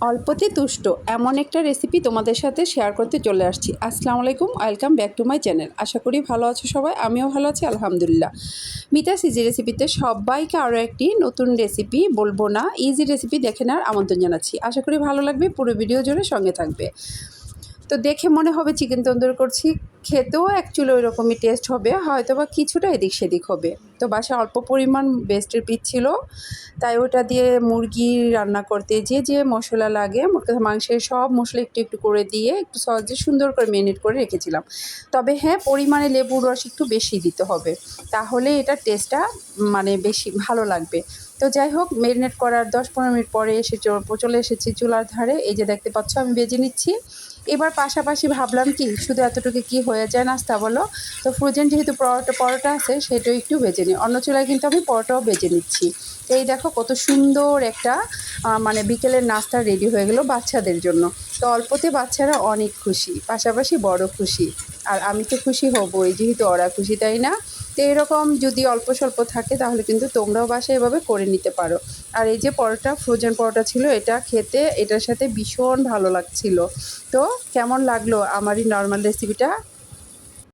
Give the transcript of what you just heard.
অল্পতে তুষ্ট এমন একটা রেসিপি তোমাদের সাথে শেয়ার করতে চলে আসছি। আসসালামু আলাইকুম, welcome back to my channel. আশা করি ভালো আছো সবাই, আমিও ভালো আছি আলহামদুলিল্লাহ। মিতাস ইজি রেসিপিতে সবাইকে আরও একটি নতুন রেসিপি বলবো না, ইজি রেসিপি দেখে নেওয়ার আমন্ত্রণ জানাচ্ছি। আশা করি ভালো লাগবে, পুরো ভিডিও জুড়ে সঙ্গে থাকবে। তো দেখে মনে হবে চিকেন তন্দুরি করছি, খেতেও অ্যাকচুয়ালি ওই রকমই টেস্ট হবে, হয়তো বা কিছুটা এদিক সেদিক হবে। তো বাসায় অল্প পরিমাণ বেস্টের পিস ছিল, তাই ওটা দিয়ে মুরগি রান্না করতে যে মশলা লাগে, মাংসের সব মশলা একটু একটু করে দিয়ে একটু সস দিয়ে সুন্দর করে ম্যারিনেট করে রেখেছিলাম। তবে হ্যাঁ, পরিমাণে লেবুর রস একটু বেশি দিতে হবে, তাহলে এটার টেস্টটা বেশি ভালো লাগবে। তো যাই হোক, ম্যারিনেট করার 10-15 মিনিট পরে চলে এসেছি চুলার ধারে। এই যে দেখতে পাচ্ছ আমি ভেজে নিচ্ছি। এবার পাশাপাশি ভাবলাম কি শুধু এতটুকু কি হয়ে যায় নাস্তা বলো, তো ফ্রোজেন যেহেতু পরোটা আছে সেটাও একটু ভেজে নিই। অন্য চুলায় কিন্তু আমি পরোটাও ভেজে নিচ্ছি। এই দেখো কত সুন্দর একটা বিকেলের নাস্তা রেডি হয়ে গেল বাচ্চাদের জন্য। তো অল্পতে বাচ্চারা অনেক খুশি, পাশাপাশি বড় খুশি, আর আমি তো খুশি হবই যেহেতু ওরা খুশি, তাই না? তো এরকম যদি অল্প স্বল্প থাকে তাহলে কিন্তু তোমরাও বাসায় এভাবে করে নিতে পারো। আর এই যে পরোটা, ফ্রোজেন পরোটা ছিল, এটা খেতে এটার সাথে ভীষণ ভালো লাগছিল। তো কেমন লাগলো আমার এই নর্মাল রেসিপিটা?